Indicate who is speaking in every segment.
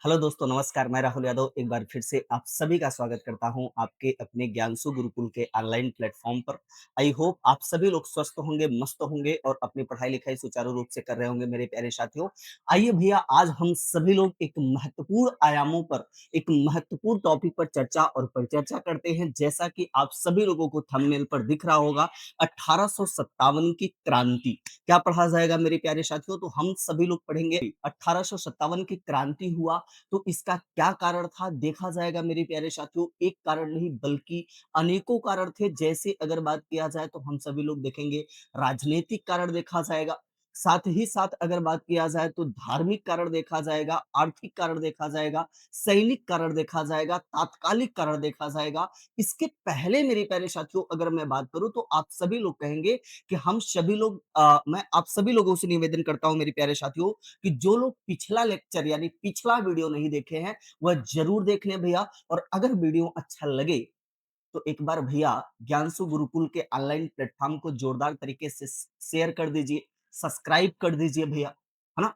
Speaker 1: Hello दोस्तों, नमस्कार। मैं राहुल यादव एक बार फिर से आप सभी का स्वागत करता हूं आपके अपने ज्ञानसु गुरुकुल के ऑनलाइन प्लेटफॉर्म पर। आई होप आप सभी लोग स्वस्थ होंगे, मस्त होंगे और अपनी पढ़ाई-लिखाई सुचारू रूप से कर रहे होंगे मेरे प्यारे साथियों। आइए भैया, आज हम सभी लोग एक महत्वपूर्ण आयामों पर, एक महत्वपूर्ण टॉपिक पर चर्चा और परिचर्चा करते हैं। जैसा कि आप सभी लोगों को थंबनेल पर दिख रहा होगा, 1857 की क्रांति। क्या पढ़ा जाएगा मेरे प्यारे साथियों? तो हम सभी लोग पढ़ेंगे 1857 की क्रांति हुआ तो इसका क्या कारण था देखा जाएगा मेरे प्यारे साथियों। एक कारण नहीं बल्कि अनेकों कारण थे। जैसे अगर बात किया जाए तो हम सभी लोग देखेंगे राजनीतिक कारण देखा जाएगा, साथ ही साथ अगर बात किया जाए तो धार्मिक कारण देखा जाएगा, आर्थिक कारण देखा जाएगा, सैनिक कारण देखा जाएगा, तात्कालिक कारण देखा जाएगा। इसके पहले मेरे प्यारे साथियों अगर मैं बात करूं तो आप सभी लोग कहेंगे कि हम सभी लोग मैं आप सभी लोगों से निवेदन करता हूं मेरे प्यारे साथियों कि जो लोग पिछला लेक्चर यानी पिछला वीडियो नहीं देखे हैं वह जरूर देख लें भैया। और अगर वीडियो अच्छा लगे तो एक बार भैया ज्ञानसु गुरुकुल के ऑनलाइन प्लेटफॉर्म को जोरदार तरीके से शेयर कर दीजिए, सब्सक्राइब कर दीजिए भैया, है ना।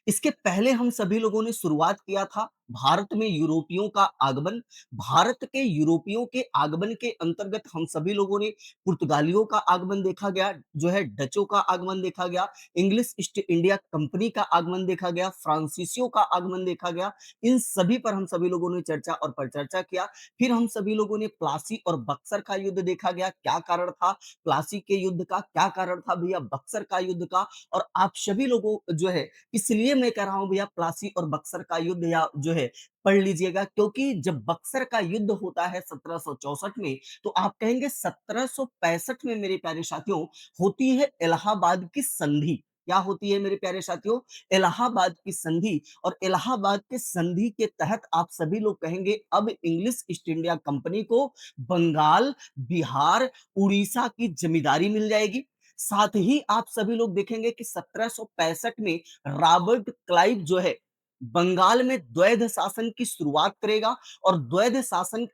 Speaker 1: इसके पहले हम सभी लोगों ने शुरुआत किया था भारत में यूरोपियों का आगमन। भारत के यूरोपियों के आगमन के अंतर्गत हम सभी लोगों ने पुर्तगालियों का आगमन देखा गया, जो है डचों का आगमन देखा गया, इंग्लिश ईस्ट इंडिया कंपनी का आगमन देखा गया, फ्रांसीसियों का आगमन देखा गया। इन सभी पर हम सभी लोगों ने चर्चा और परिचर्चा किया। फिर हम सभी लोगों ने प्लासी और बक्सर का युद्ध देखा गया, क्या कारण था प्लासी के युद्ध का, क्या कारण था भैया बक्सर का युद्ध का। और आप सभी लोगों जो है, इसलिए मैं कह रहा हूं भैया प्लासी और बक्सर का युद्ध या जो है पढ़ लीजिएगा, क्योंकि जब बक्सर का युद्ध होता है 1764 में, तो आप कहेंगे 1765 में मेरे प्यारे साथियों होती है इलाहाबाद की संधि। क्या होती है मेरे प्यारे साथियों? इलाहाबाद की संधि। और इलाहाबाद के संधि के तहत आप सभी लोग कहेंगे अब इंग्लिश ईस्ट इंडिया कंपनी को बंगाल, बिहार, उड़ीसा की जमींदारी मिल जाएगी। साथ ही आप सभी लोग देखेंगे कि 1765 में रॉबर्ट क्लाइव जो है बंगाल में द्वैध शासन की शुरुआत करेगा। और द्वैध शासन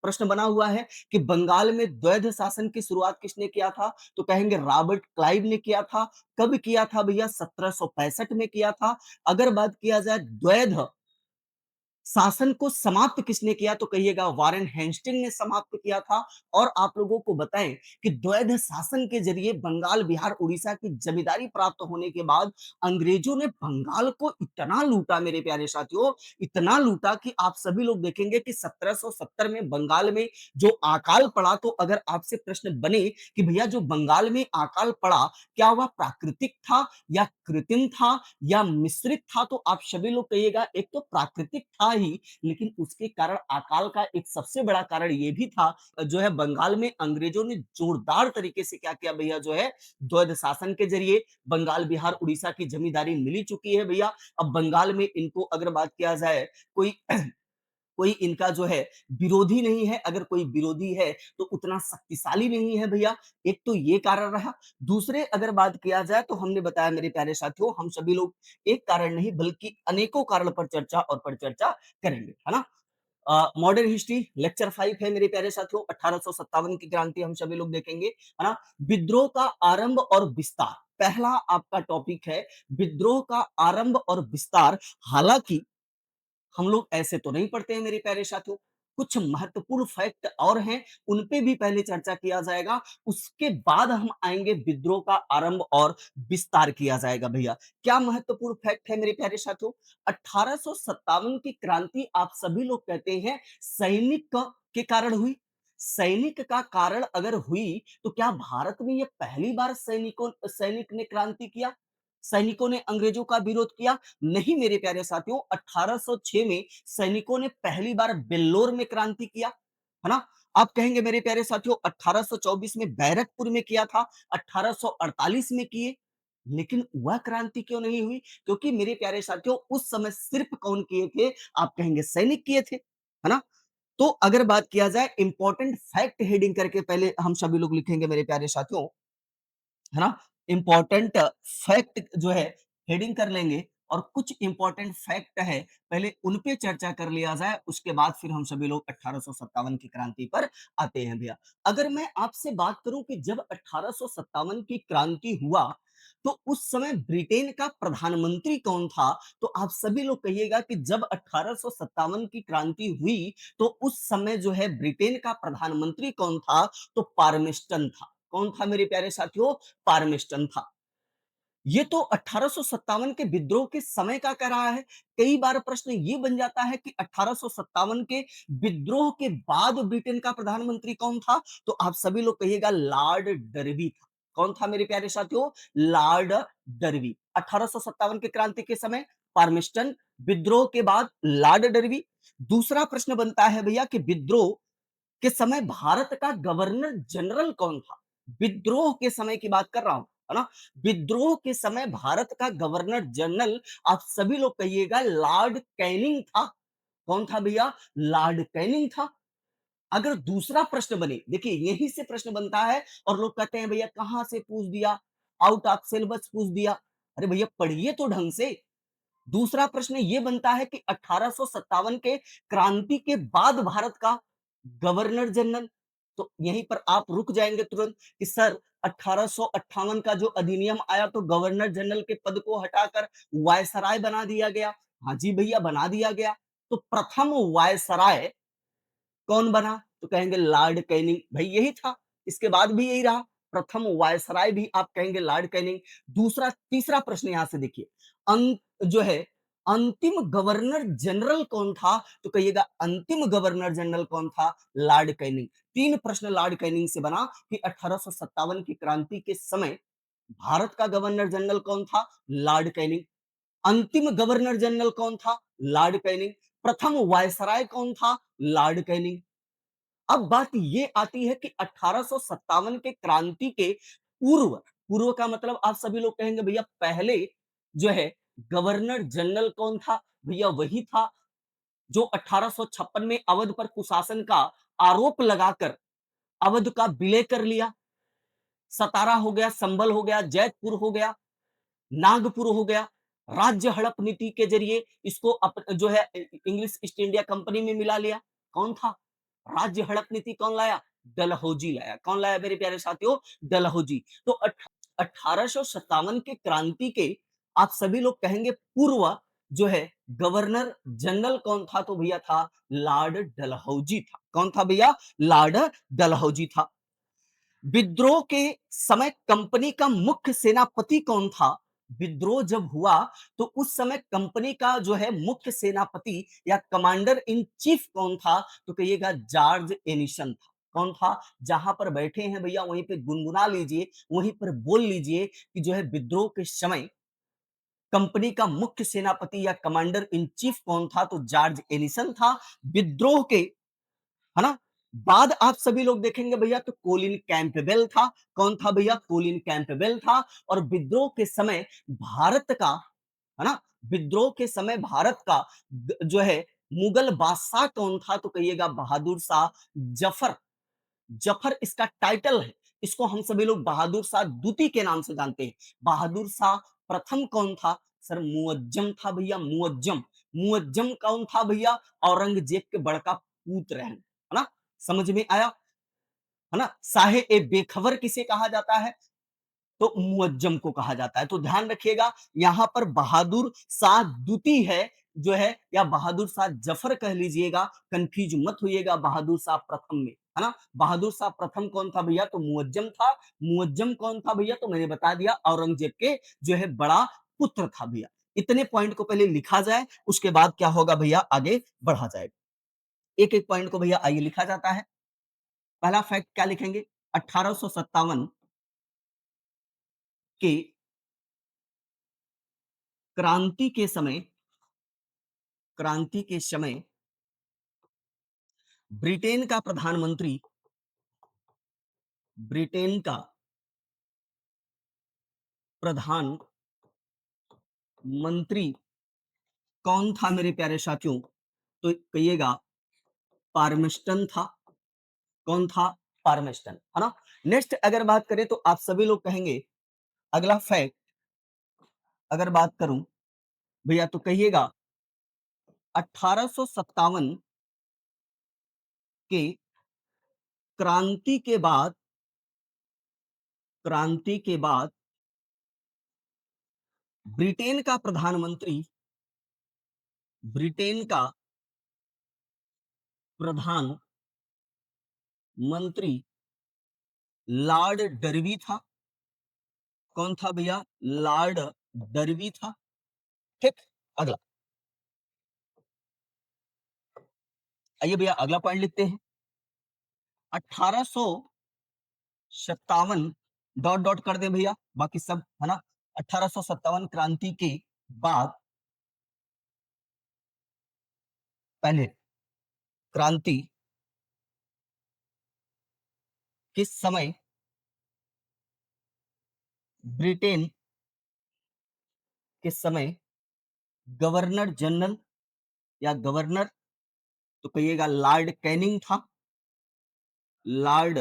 Speaker 1: प्रश्न बना हुआ है कि बंगाल में द्वैध शासन की शुरुआत किसने किया था? तो कहेंगे रॉबर्ट क्लाइव ने किया था। कब किया था भैया? 1765 में किया था। अगर बात किया जाए द्वैध शासन को समाप्त किसने किया तो कहिएगा वारेन हेस्टिंग ने समाप्त किया था। और आप लोगों को बताएं कि द्वैध शासन के जरिए बंगाल, बिहार, उड़ीसा की जमींदारी प्राप्त होने के बाद अंग्रेजों ने बंगाल को इतना लूटा मेरे प्यारे साथियों, इतना लूटा कि आप सभी लोग देखेंगे कि 1770 में बंगाल में जो अकाल पड़ा, तो अगर आपसे प्रश्न बने कि भैया जो बंगाल में अकाल पड़ा क्या वह प्राकृतिक था या कृत्रिम था या मिश्रित था, तो आप सभी लोग कहिएगा एक तो प्राकृतिक था ही, लेकिन उसके कारण अकाल का एक सबसे बड़ा कारण ये भी था, जो है बंगाल में अंग्रेजों ने जोरदार तरीके से क्या किया भैया, जो है द्वैध शासन के जरिए बंगाल, बिहार, उड़ीसा की जमींदारी मिली चुकी है भैया। अब बंगाल में इनको अगर बात किया जाए, कोई कोई इनका जो है विरोधी नहीं है। अगर कोई विरोधी है तो उतना शक्तिशाली नहीं है भैया। एक तो ये कारण रहा। दूसरे अगर बात किया जाए तो हमने बताया मेरे प्यारे साथियों, हम सभी लोग एक कारण नहीं बल्कि अनेकों कारण पर चर्चा और परिचर्चा करेंगे, है ना। मॉडर्न हिस्ट्री लेक्चर 5 है मेरे प्यारे साथियों। 1857 की क्रांति हम सभी लोग देखेंगे, है ना। विद्रोह का आरंभ और विस्तार पहला आपका टॉपिक है, विद्रोह का आरंभ और विस्तार। हालांकि हम लोग ऐसे तो नहीं पढ़ते हैं मेरे प्यारे साथियों, कुछ महत्वपूर्ण फैक्ट और हैं, उन पे भी पहले चर्चा किया जाएगा। उसके बाद हम आएंगे विद्रोह का आरंभ और विस्तार किया जाएगा भैया। क्या महत्वपूर्ण फैक्ट है मेरे प्यारे साथियों? 1857 की क्रांति आप सभी लोग कहते हैं सैनिक के कारण हुई। सैनिक का कारण अगर हुई तो क्या भारत में यह पहली बार सैनिक ने क्रांति किया, सैनिकों ने अंग्रेजों का विरोध किया? नहीं मेरे प्यारे साथियों, 1806 में सैनिकों ने पहली बार बेल्लोर में क्रांति किया, है ना। आप कहेंगे मेरे प्यारे साथियों 1824 में बैरकपुर में किया था, 1848 में किए। लेकिन वह क्रांति क्यों नहीं हुई? क्योंकि मेरे प्यारे साथियों उस समय सिर्फ कौन किए थे? आप कहेंगे सैनिक किए थे, है ना। तो अगर बात किया जाए इंपॉर्टेंट फैक्ट हेडिंग करके पहले हम सभी लोग लिखेंगे मेरे प्यारे साथियों, है ना। इंपॉर्टेंट फैक्ट जो है हेडिंग कर लेंगे और कुछ इंपॉर्टेंट फैक्ट है पहले उन पे चर्चा कर लिया जाए, उसके बाद फिर हम सभी लोग 1857 की क्रांति पर आते हैं भैया। अगर मैं आपसे बात करूं कि जब 1857 की क्रांति हुआ तो उस समय ब्रिटेन का प्रधानमंत्री कौन था? तो आप सभी लोग कहिएगा कि जब 1857 की क्रांति हुई, तो उस समय जो है ब्रिटेन का प्रधानमंत्री कौन था? तो पार्मेस्टन था। कौन था मेरे प्यारे साथियों? पार्मेस्टन था। ये तो 1857 के विद्रोह के समय का कह रहा है। कई बार प्रश्न ये बन जाता है कि 1857 के विद्रोह के बाद ब्रिटेन का प्रधानमंत्री कौन था? तो आप सभी लोग कहिएगा लॉर्ड डर्बी था। कौन था मेरे प्यारे साथियों? Lord derby. 1857 की क्रांति के समय पार्मेस्टन, विद्रोह के बाद लॉर्ड डर्बी। दूसरा प्रश्न बनता है भैया कि विद्रोह के समय भारत का गवर्नर जनरल कौन था? विद्रोह के समय की बात कर रहा हूं, है ना? विद्रोह के समय भारत का गवर्नर जनरल आप सभी लोग कहिएगा लॉर्ड कैनिंग था। कौन था भैया? लॉर्ड कैनिंग था। अगर दूसरा प्रश्न बने, देखिए यहीं से प्रश्न बनता है और लोग कहते हैं भैया कहां से पूछ दिया, आउट ऑफ सिलेबस पूछ दिया। अरे भैया पढ़िए तो ढंग से। दूसरा प्रश्न ये बनता है कि 1857 के क्रांति के बाद भारत का गवर्नर जनरल, तो यहीं पर आप रुक जाएंगे तुरंत कि सर 1858 का जो अधिनियम आया तो गवर्नर जनरल के पद को हटाकर वायसराय बना दिया गया। हाँ जी भैया बना दिया गया। तो प्रथम वायसराय कौन बना? तो कहेंगे लॉर्ड कैनिंग। भाई यही था, इसके बाद भी यही रहा। प्रथम वायसराय भी आप कहेंगे लॉर्ड कैनिंग। दूसरा तीसरा प्रश्न यहां से देखिए, अंत जो है अंतिम गवर्नर जनरल कौन था? तो कहिएगा अंतिम गवर्नर जनरल कौन था? Lord Canning. तीन प्रश्न लॉर्ड कैनिंग से बना कि 1857 की क्रांति के समय भारत का गवर्नर जनरल कौन था? Lord Canning. अंतिम गवर्नर जनरल कौन था? Lord Canning. प्रथम वायसराय कौन था? Lord Canning. अब बात ये आती है कि 1857 के क्रांति के पूर्व, पूर्व का मतलब आप सभी लोग कहेंगे भैया पहले जो है गवर्नर जनरल कौन था? भैया वही था जो 1856 में अवध पर कुशासन का आरोप लगाकर अवध का विलय कर लिया। सतारा हो गया, संभल हो गया, जैतपुर हो गया, नागपुर हो गया। राज्य हड़प नीति के जरिए इसको जो है इंग्लिश ईस्ट इंडिया कंपनी में मिला लिया। कौन था? राज्य हड़प नीति कौन लाया? डलहौजी लाया। कौन लाया मेरे प्यारे साथियों? डलहौजी। तो 1857 के क्रांति के आप सभी लोग कहेंगे पूर्व जो है गवर्नर जनरल कौन था? तो भैया था लॉर्ड डलहौजी था। कौन था भैया? लॉर्ड डलहौजी था। विद्रोह के समय कंपनी का मुख्य सेनापति कौन था? विद्रोह जब हुआ तो उस समय कंपनी का जो है मुख्य सेनापति या कमांडर इन चीफ कौन था? तो कहिएगा जॉर्ज एनिसन था। कौन था? जहां पर बैठे हैं भैया वहीं पे गुनगुना लीजिए, वहीं पर बोल लीजिए कि जो है विद्रोह के समय कंपनी का मुख्य सेनापति या कमांडर इन चीफ कौन था? तो जॉर्ज एनिसन था। विद्रोह के, है ना, बाद आप सभी लोग देखेंगे भैया तो कोलिन कैंपबेल था। कौन था भैया? कोलिन कैंपबेल था। और विद्रोह के समय भारत का, है ना, विद्रोह के समय भारत का जो है मुगल बादशाह कौन था? तो कहिएगा बहादुर शाह जफर। जफर इसका टाइटल है। इसको हम सभी लोग बहादुर शाह द्वितीय के नाम से जानते हैं। बहादुर शाह प्रथम कौन था? सर मुअज्जम था भैया, मुअज्जम। मुअज्जम कौन था भैया? औरंगजेब के बड़का पुत्र है ना? समझ में आया? है ना? साहे ए बेखबर किसे कहा जाता है? तो मुअज्जम को कहा जाता है। तो ध्यान रखिएगा यहां पर बहादुर शाह द्वितीय है जो है, या बहादुर शाह जफर कह लीजिएगा, कंफ्यूज मत होइएगा बहादुर शाह प्रथम में, है ना? बहादुर शाह प्रथम कौन था भैया? तो मुअज्जम था। मुअज्जम कौन था भैया? तो मैंने बता दिया औरंगजेब के जो है बड़ा पुत्र था भैया। इतने पॉइंट को पहले लिखा जाए, उसके बाद क्या होगा भैया आगे बढ़ा जाएगा। एक एक पॉइंट को भैया आइए लिखा जाता है। पहला फैक्ट क्या लिखेंगे? 1857 के क्रांति के समय, क्रांति के समय ब्रिटेन का प्रधानमंत्री, ब्रिटेन का प्रधानमंत्री कौन था मेरे प्यारे साथियों? तो कहिएगा पार्मेस्टन था। कौन था? पार्मेस्टन, है ना? नेक्स्ट अगर बात करें तो आप सभी लोग कहेंगे, अगला फैक्ट अगर बात करूं भैया तो कहिएगा 1857 के क्रांति के बाद, क्रांति के बाद ब्रिटेन का प्रधानमंत्री ब्रिटेन का प्रधानमंत्री लॉर्ड डर्बी था। कौन था भैया? लॉर्ड डर्बी था। ठीक। अगला, आइए भैया अगला पॉइंट लिखते हैं। 1857 डॉट डॉट कर दे भैया, बाकी सब है ना। 1857 क्रांति के बाद, पहले क्रांति किस समय ब्रिटेन के समय गवर्नर जनरल या गवर्नर, तो कहिएगा लॉर्ड कैनिंग था। Lord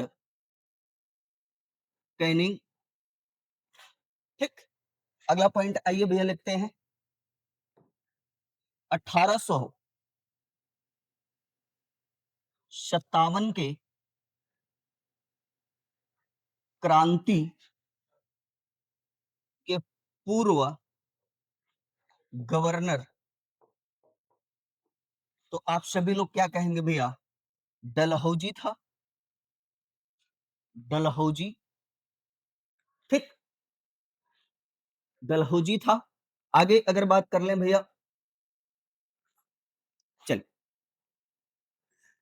Speaker 1: Canning. ठीक। अगला पॉइंट आइए भैया लिखते हैं। 1857 के क्रांति के पूर्व गवर्नर, तो आप सभी लोग क्या कहेंगे भैया? डलहौजी था। डलहौजी। ठीक। डलहौजी था। आगे अगर बात कर लें भैया, चल,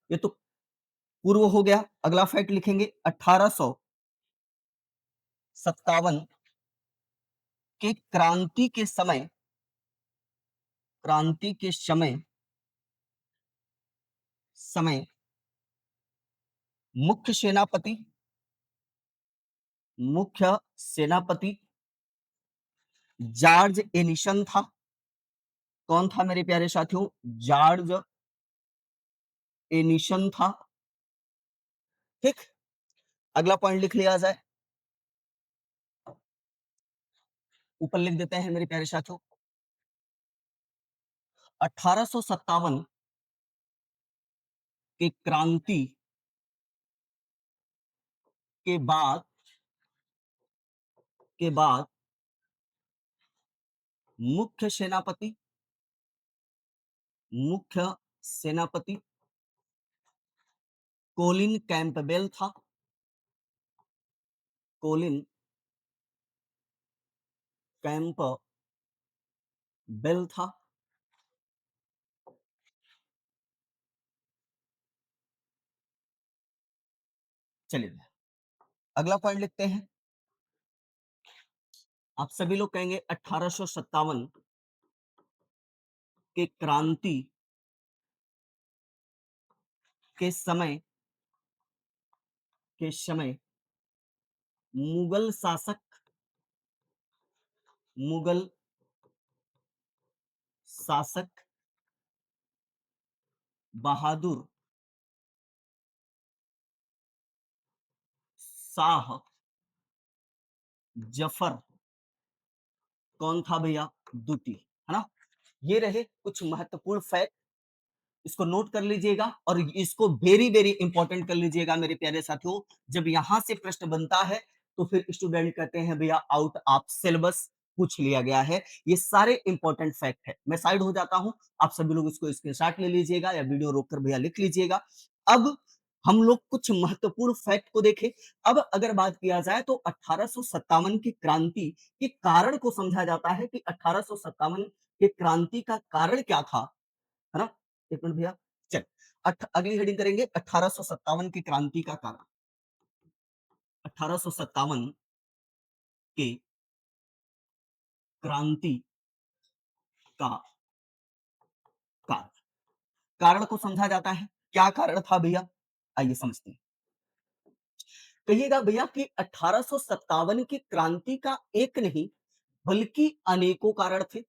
Speaker 1: ये तो पूर्व हो गया। अगला फैक्ट लिखेंगे। 1857 के क्रांति के समय मुख्य सेनापति मुख्य सेनापति जॉर्ज एनिसन था। कौन था मेरे प्यारे साथियों? जॉर्ज एनिसन था। ठीक। अगला पॉइंट लिख लिया जाए, ऊपर लिख देते हैं मेरे प्यारे साथियों। 1857 की क्रांति के बाद मुख्य सेनापति मुख्य सेनापति कोलिन कैंपबेल था। कोलिन कैंपबेल था। चलिए अगला पॉइंट लिखते हैं। आप सभी लोग कहेंगे 1857 के क्रांति के समय मुगल मुगल शासक बहादुर शाह जफर, कौन था भैया? द्वितीय, है ना। ये रहे कुछ महत्वपूर्ण फैक्ट, इसको नोट कर लीजिएगा और इसको वेरी वेरी इंपॉर्टेंट कर लीजिएगा मेरे प्यारे साथियों। जब यहां से प्रश्न बनता है तो फिर स्टूडेंट कहते हैं भैया आउट ऑफ सिलेबस पूछ लिया गया है। ये सारे इंपॉर्टेंट फैक्ट है। मैं साइड हो जाता हूं, आप सभी लोग इसको स्क्रीनशॉट ले लीजिएगा या वीडियो रोककर भैया लिख लीजिएगा। अब हम लोग कुछ महत्वपूर्ण फैक्ट को देखें। अब अगर बात किया जाए तो 1857 की क्रांति के कारण को समझा जाता है कि 1857 के क्रांति का कारण क्या था, है ना। एक मिनट भैया, चल, अगली हेडिंग करेंगे 1857 की क्रांति का कारण। 1857 के क्रांति का कारण, कारण को समझा जाता है। क्या कारण था भैया? आइए समझते हैं। कहिएगा भैया कि 1857 की क्रांति का एक नहीं बल्कि अनेकों कारण थे।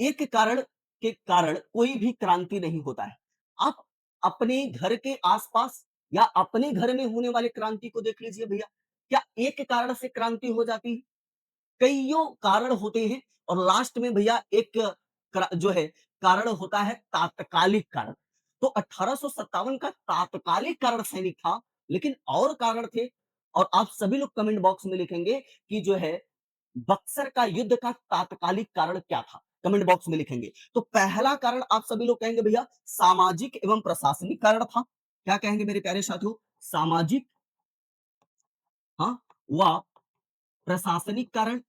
Speaker 1: एक कारण के कारण कोई भी क्रांति नहीं होता है। आप अपने घर के आसपास या अपने घर में होने वाले क्रांति को देख लीजिए भैया। क्या एक कारण से क्रांति हो जाती है? कईयों कारण होते हैं और लास्ट में भैया एक जो है कारण होता है तात्कालिक कारण। तो 1857 का तात्कालिक कारण सैनिक था, लेकिन और कारण थे। और आप सभी लोग कमेंट बॉक्स में लिखेंगे कि जो है बक्सर का युद्ध का तात्कालिक कारण क्या था? कमेंट बॉक्स में लिखेंगे। तो पहला कारण आप सभी लोग कहेंगे भैया सामाजिक एवं प्रशासनिक कारण था। क्या कहेंगे मेरे प्यारे साथियों? सामाजिक, हाँ, व प्रशासनिक कारण,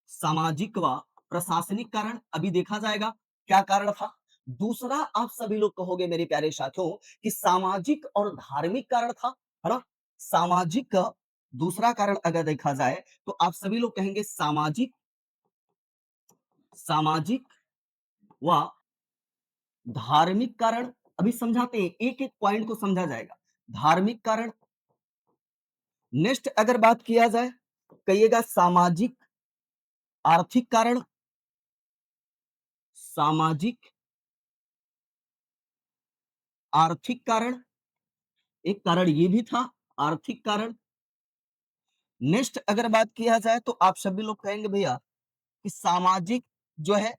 Speaker 1: सामाजिक व प्रशासनिक कारण अभी देखा जाएगा क्या कारण था। दूसरा आप सभी लोग कहोगे मेरे प्यारे साथियों कि सामाजिक और धार्मिक कारण था, है ना? सामाजिक का दूसरा कारण अगर देखा जाए तो आप सभी लोग कहेंगे सामाजिक, सामाजिक व धार्मिक कारण। अभी समझाते हैं, एक एक पॉइंट को समझा जाएगा। धार्मिक कारण, नेक्स्ट अगर बात किया जाए कहिएगा सामाजिक आर्थिक कारण, सामाजिक आर्थिक कारण, एक कारण ये भी था आर्थिक कारण। नेक्स्ट अगर बात किया जाए तो आप सभी लोग कहेंगे भैया कि सामाजिक जो है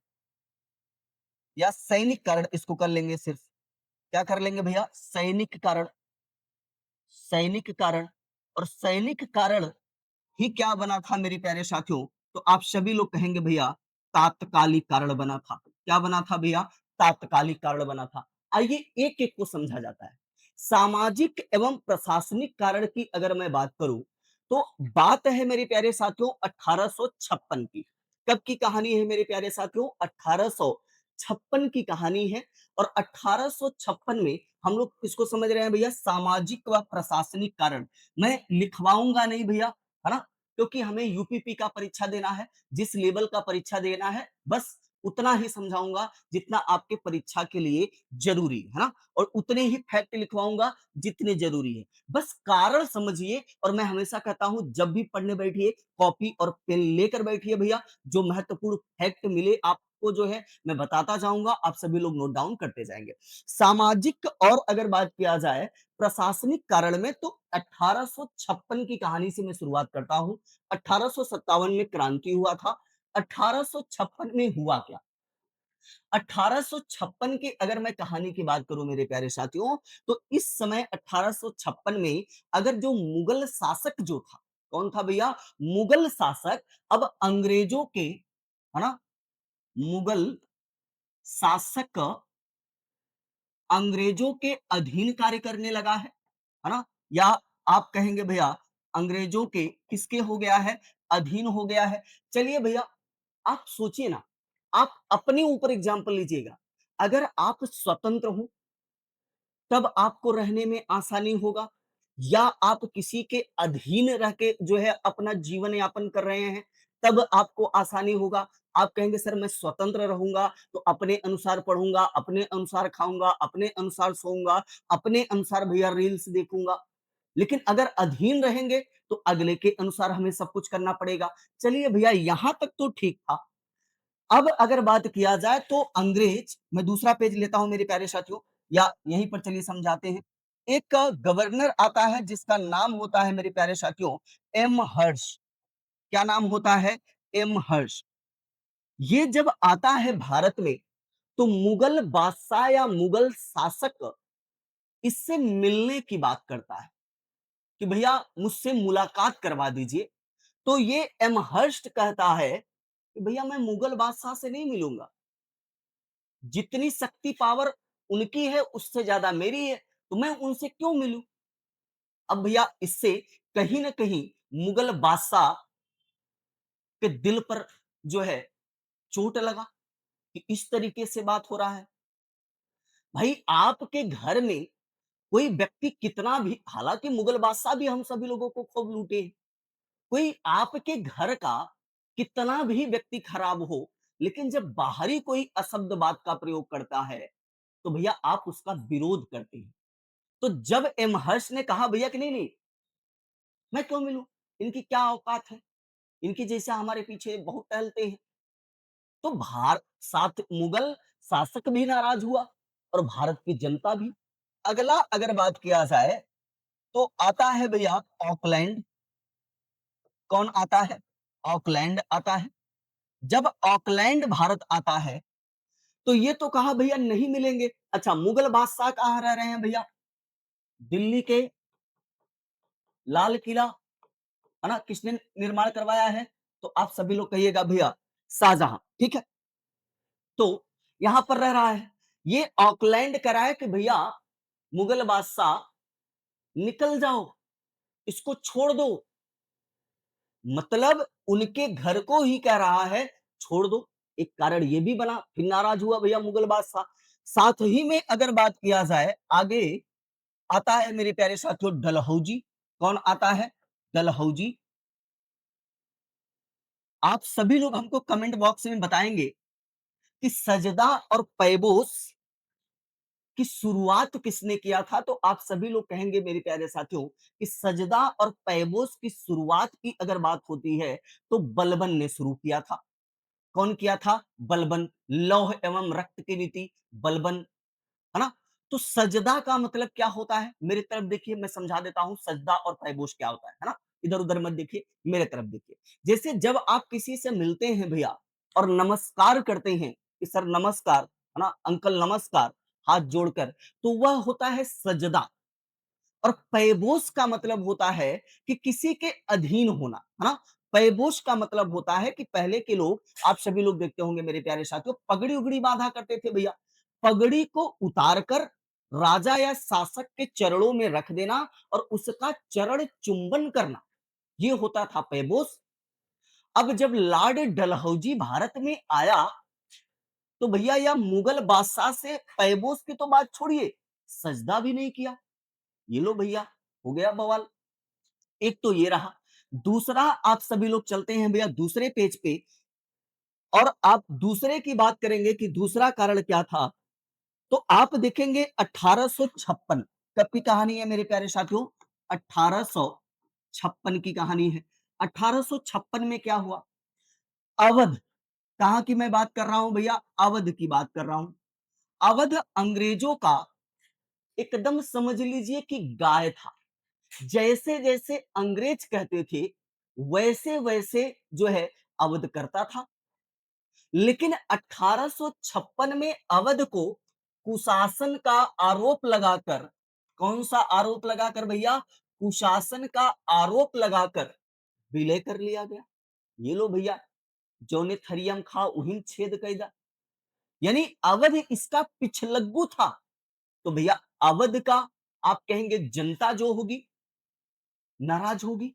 Speaker 1: या सैनिक कारण, इसको कर लेंगे सिर्फ, क्या कर लेंगे भैया? सैनिक कारण, सैनिक कारण। और सैनिक कारण ही क्या बना था मेरे प्यारे साथियों? तो आप सभी लोग कहेंगे भैया तात्कालिक कारण बना था। क्या बना था भैया? तात्कालिक कारण बना था। आइए एक एक को समझा जाता है। सामाजिक एवं प्रशासनिक कारण की अगर मैं बात करूं तो बात है मेरे प्यारे साथियों 1856 की। कब की कहानी है मेरे प्यारे साथियों? 1856 की कहानी है। और 1856 में हम लोग किसको समझ रहे हैं भैया? सामाजिक व प्रशासनिक कारण। मैं लिखवाऊंगा नहीं भैया, है ना? क्योंकि हमें यूपीपी का परीक्षा देना है, जिस लेवल का परीक्षा देना है बस उतना ही समझाऊंगा जितना आपके परीक्षा के लिए जरूरी है ना? और उतने ही फैक्ट लिखवाऊंगा जितने जरूरी है। बस कारण समझिए। और मैं हमेशा कहता हूं जब भी पढ़ने बैठिए कॉपी और पेन लेकर बैठिए भैया। जो महत्वपूर्ण फैक्ट मिले आपको जो है मैं बताता जाऊंगा, आप सभी लोग नोट डाउन करते जाएंगे। सामाजिक और अगर बात किया जाए प्रशासनिक कारण में तो 1856 की कहानी से मैं शुरुआत करता हूं। 1857 में क्रांति हुआ था। 1856 में हुआ क्या? 1856 की अगर मैं कहानी की बात करूं मेरे प्यारे साथियों तो इस समय 1856 में अगर जो मुगल शासक जो था, कौन था भैया? मुगल शासक अब अंग्रेजों के, है ना? मुगल शासक अंग्रेजों के अधीन कार्य करने लगा है ना? या आप कहेंगे भैया अंग्रेजों के किसके हो गया है? अधीन हो गया है। चलिए भैया आप सोचिए ना, आप अपने ऊपर एग्जाम्पल लीजिएगा। अगर आप स्वतंत्र हो तब आपको रहने में आसानी होगा, या आप किसी के अधीन रह के जो है अपना जीवन यापन कर रहे हैं तब आपको आसानी होगा। आप कहेंगे सर मैं स्वतंत्र रहूंगा तो अपने अनुसार पढ़ूंगा, अपने अनुसार खाऊंगा, अपने अनुसार सोऊंगा, अपने अनुसार भैया रील्स देखूंगा। लेकिन अगर अधीन रहेंगे तो अगले के अनुसार हमें सब कुछ करना पड़ेगा। चलिए भैया यहां तक तो ठीक था। अब अगर बात किया जाए तो अंग्रेज, मैं दूसरा पेज लेता हूं मेरे प्यारे साथियों, या यहीं पर चलिए समझाते हैं। एक गवर्नर आता है जिसका नाम होता है मेरे प्यारे साथियों एम हर्ष। क्या नाम होता है? एम हर्ष। ये जब आता है भारत में तो मुगल बादशाह या मुगल शासक इससे मिलने की बात करता है कि भैया मुझसे मुलाकात करवा दीजिए। तो ये एम हर्ष कहता है कि भैया मैं मुगल बादशाह से नहीं मिलूंगा, जितनी शक्ति पावर उनकी है उससे ज्यादा मेरी है, तो मैं उनसे क्यों मिलूं? अब भैया इससे कहीं ना कहीं मुगल बादशाह के दिल पर जो है चोट लगा कि इस तरीके से बात हो रहा है। भाई आपके घर में कोई व्यक्ति कितना भी, हालांकि मुगल बादशाह भी हम सभी लोगों को खूब लूटे, कोई आपके घर का कितना भी व्यक्ति खराब हो, लेकिन जब बाहरी कोई अशब्द बात का प्रयोग करता है तो भैया आप उसका विरोध करते हैं। तो जब एम हर्ष ने कहा भैया कि नहीं नहीं मैं क्यों मिलूं, इनकी क्या औकात है, इनकी जैसा हमारे पीछे बहुत टहलते हैं, तो भारत साथ मुगल शासक भी नाराज हुआ और भारत की जनता भी। अगला अगर बात किया जाए तो आता है भैया ऑकलैंड। कौन आता है? ऑकलैंड आता है। जब ऑकलैंड भारत आता है तो ये तो कहा भैया नहीं मिलेंगे। अच्छा मुगल बादशाह कहां रह रहे हैं भैया? दिल्ली के लाल किला, है ना? किसने निर्माण करवाया है? तो आप सभी लोग कहिएगा भैया शाहजहां, ठीक है? तो यहां पर रह रहा है, ये ऑकलैंड करा है कि भैया मुगल बादशाह निकल जाओ, इसको छोड़ दो, मतलब उनके घर को ही कह रहा है छोड़ दो। एक कारण ये भी बना, फिर नाराज हुआ भैया मुगल बादशाह। साथ ही में अगर बात किया जाए आगे, आता है मेरे प्यारे साथियों डलहौजी। कौन आता है? डलहौजी। आप सभी लोग हमको कमेंट बॉक्स में बताएंगे कि सजदा और पैबोस की शुरुआत किसने किया था? तो आप सभी लोग कहेंगे मेरे प्यारे साथियों कि सजदा और पैबोस की शुरुआत की अगर बात होती है तो बलबन ने शुरू किया था। कौन किया था? बलबन। लौह एवं रक्त की नीति, बलबन, है ना? तो सजदा का मतलब क्या होता है? मेरी तरफ देखिए, मैं समझा देता हूं सजदा और पैबोश क्या होता है ना? इधर उधर मत देखिए, मेरे तरफ देखिए। जैसे जब आप किसी से मिलते हैं भैया और नमस्कार करते हैं कि सर नमस्कार, है ना, अंकल नमस्कार, हाथ जोड़कर, तो वह होता है सजदा। और पैबोस का मतलब होता है कि किसी के अधीन होना, है ना? पैबोस का मतलब होता है कि पहले के लोग, आप सभी लोग देखते होंगे मेरे प्यारे साथियों, पगड़ी उगड़ी बांधा करते थे भैया। पगड़ी को उतारकर राजा या शासक के चरणों में रख देना और उसका चरण चुंबन करना, ये होता था पैबोस। अब जब लॉर्ड डलहौजी भारत में आया तो भैया यह मुगल बादशाह से पैबोस की तो बात छोड़िए, सजदा भी नहीं किया। ये लो भैया, हो गया बवाल। एक तो ये रहा। दूसरा, आप सभी लोग चलते हैं भैया दूसरे पेज पे और आप दूसरे की बात करेंगे कि दूसरा कारण क्या था, तो आप देखेंगे 1856 कब की कहानी है मेरे प्यारे साथियों? 1856 की कहानी है। 1856 में क्या हुआ? अवध, कहां की मैं बात कर रहा हूं भैया? अवध की बात कर रहा हूं। अवध अंग्रेजों का एकदम समझ लीजिए कि गाय था। जैसे जैसे अंग्रेज कहते थे वैसे वैसे जो है अवध करता था। लेकिन 1856 में अवध को कुशासन का आरोप लगाकर, कौन सा आरोप लगाकर भैया? कुशासन का आरोप लगाकर विलय कर लिया गया। ये लो भैया, जौने थरियम खा उहिम छेद कैदा, यानी अवध इसका पिछलग्गू था। तो भैया अवध का, आप कहेंगे जनता जो होगी नाराज होगी।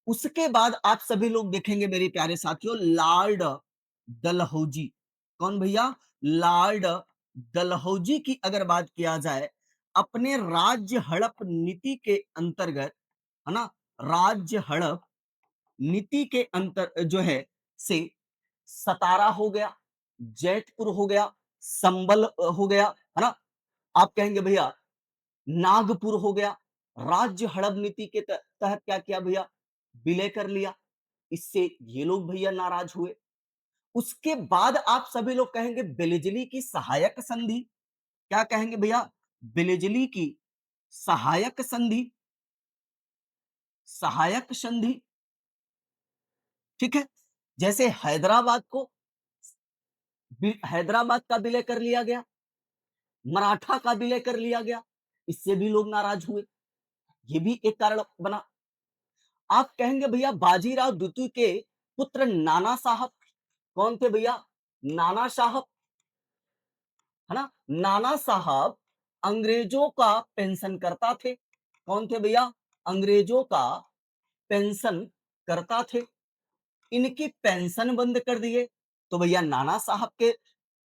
Speaker 1: उसके बाद आप सभी लोग देखेंगे मेरे प्यारे साथियों लॉर्ड डलहौजी। कौन भैया? लॉर्ड डलहौजी की अगर बात किया जाए, अपने राज्य हड़प नीति के अंतर्गत, है ना, राज्य हड़प नीति के अंतर जो है से सतारा हो गया, जैतपुर हो गया, संबल हो गया, है ना, आप कहेंगे भैया नागपुर हो गया। राज्य हड़प नीति के तहत क्या किया भैया? विलय कर लिया। इससे ये लोग भैया नाराज हुए। उसके बाद आप सभी लोग कहेंगे बेलिजली की सहायक संधि। क्या कहेंगे भैया? बेलिजली की सहायक संधि, सहायक संधि, ठीक है। जैसे हैदराबाद को, हैदराबाद का विलय कर लिया गया, मराठा का विलय कर लिया गया, इससे भी लोग नाराज हुए। ये भी एक कारण बना। आप कहेंगे भैया बाजीराव द्वितीय के पुत्र नाना साहब, कौन थे भैया? नाना साहब, है ना। नाना साहब अंग्रेजों का पेंशन करता थे। कौन थे भैया? अंग्रेजों का पेंशन करता थे। इनकी पेंशन बंद कर दिए तो भैया नाना साहब के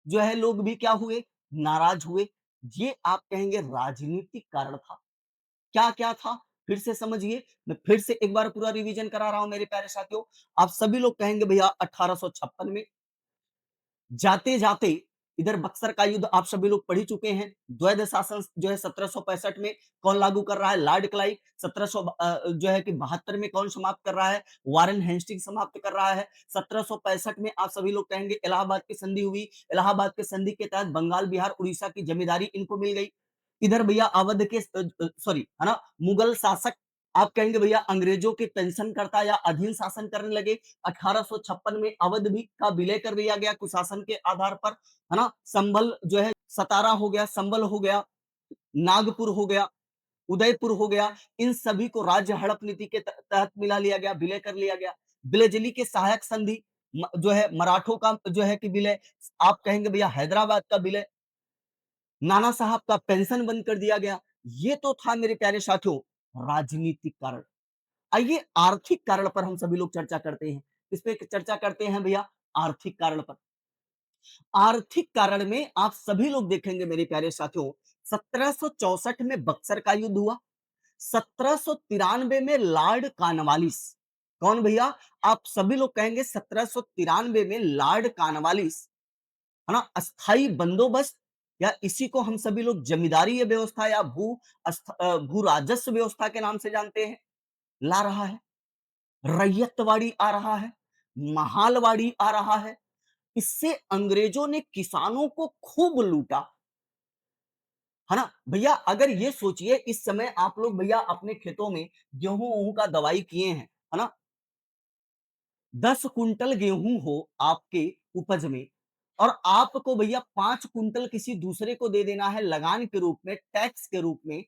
Speaker 1: जो है लोग भी क्या हुए? नाराज हुए। ये आप कहेंगे राजनीतिक कारण था। क्या क्या था? फिर से समझिए, मैं फिर से एक बार पूरा रिवीजन करा रहा हूं मेरे प्यारे साथियों। आप सभी लोग कहेंगे भैया 1856 में जाते जाते इधर बक्सर का युद्ध आप सभी लोग पढ़ ही चुके हैं। द्वैध शासन जो है 1765 में कौन लागू कर रहा है? Lord Clive. 1700 जो है कि 72 में कौन समाप्त कर रहा है? वारेन हेस्टिंग समाप्त कर रहा है। 1765 में आप सभी लोग कहेंगे इलाहाबाद की संधि हुई। इलाहाबाद की संधि के तहत बंगाल बिहार उड़ीसा की जमींदारी इनको मिल गई। इधर भैया अवध के सॉरी, है ना, मुगल शासक, आप कहेंगे भैया अंग्रेजों के पेंशन करता या अधीन शासन करने लगे। 1856 में अवध भी का विलय कर दिया गया कुशासन के आधार पर, है ना। संभल जो है सतारा हो गया, संभल हो गया, नागपुर हो गया, उदयपुर हो गया, इन सभी को राज्य हड़प नीति के तहत मिला लिया गया, विलय कर लिया गया। बिलजली के सहायक संधि जो है मराठों का जो है कि विलय, आप कहेंगे भैया हैदराबाद का विलय, नाना साहब का पेंशन बंद कर दिया गया। ये तो था मेरे प्यारे साथियों राजनीतिक कारण। आइए आर्थिक कारण पर हम सभी लोग चर्चा करते हैं। इस पे चर्चा करते हैं भैया आर्थिक कारण पर। आर्थिक कारण में आप सभी लोग देखेंगे मेरे प्यारे साथियों 1764 में बक्सर का युद्ध हुआ, 1793 में लॉर्ड कॉर्नवालिस, कौन भैया, आप सभी लोग कहेंगे 1793 में लॉर्ड कॉर्नवालिस, है ना, अस्थाई बंदोबस्त, या इसी को हम सभी लोग जमींदारी व्यवस्था या भू राजस्व व्यवस्था के नाम से जानते हैं, ला रहा है। रैयतवाड़ी आ रहा है, महालवाड़ी आ रहा है। इससे अंग्रेजों ने किसानों को खूब लूटा, है ना भैया। अगर ये सोचिए इस समय आप लोग भैया अपने खेतों में गेहूं का दवाई किए हैं, है ना, 10 कुंटल गेहूं हो आपके उपज में, और आपको भैया 5 कुंटल किसी दूसरे को दे देना है लगान के रूप में, टैक्स के रूप में,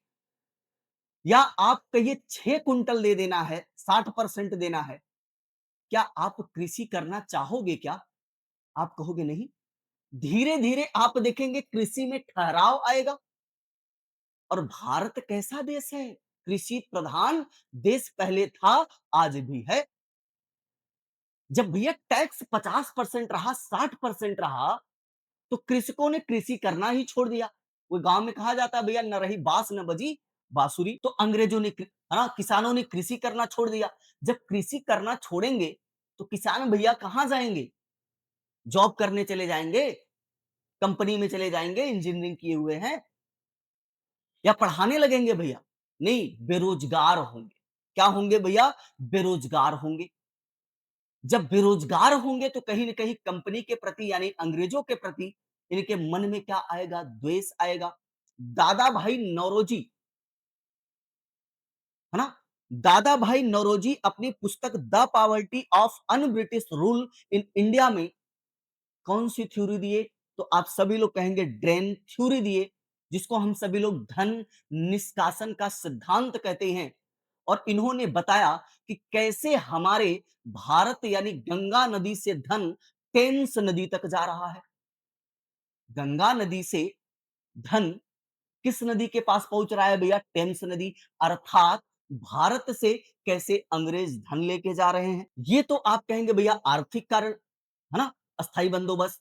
Speaker 1: या आप कहिए 6 कुंटल दे देना है, 60% देना है, क्या आप कृषि करना चाहोगे क्या? आप कहोगे नहीं। धीरे धीरे आप देखेंगे कृषि में ठहराव आएगा। और भारत कैसा देश है, कृषि प्रधान देश पहले था, आज भी है। जब भैया टैक्स 50% रहा, 60% रहा, तो कृषकों ने कृषि करना ही छोड़ दिया। वो गांव में कहा जाता है भैया न रही बांस न बजी बांसुरी। तो अंग्रेजों ने है ना, किसानों ने कृषि करना छोड़ दिया। जब कृषि करना छोड़ेंगे तो किसान भैया कहां जाएंगे? जॉब करने चले जाएंगे, कंपनी में चले जाएंगे, इंजीनियरिंग किए हुए हैं, या पढ़ाने लगेंगे भैया? नहीं, बेरोजगार होंगे। क्या होंगे भैया? बेरोजगार होंगे। जब बेरोजगार होंगे तो कहीं ना कहीं कंपनी के प्रति यानी अंग्रेजों के प्रति इनके मन में क्या आएगा? द्वेष आएगा। दादा भाई नौरोजी, है ना, दादा भाई नौरोजी अपनी पुस्तक the poverty of un British rule in India में कौन सी थ्योरी दिए? तो आप सभी लोग कहेंगे ड्रेन थ्योरी दिए, जिसको हम सभी लोग धन निष्कासन का सिद्धांत कहते हैं। और इन्होंने बताया कि कैसे हमारे भारत यानी गंगा नदी से धन टेम्स नदी तक जा रहा है। गंगा नदी से धन किस नदी के पास पहुंच रहा है भैया? टेम्स नदी। अर्थात भारत से कैसे अंग्रेज धन लेके जा रहे हैं। ये तो आप कहेंगे भैया आर्थिक कारण, है ना, अस्थाई बंदोबस्त।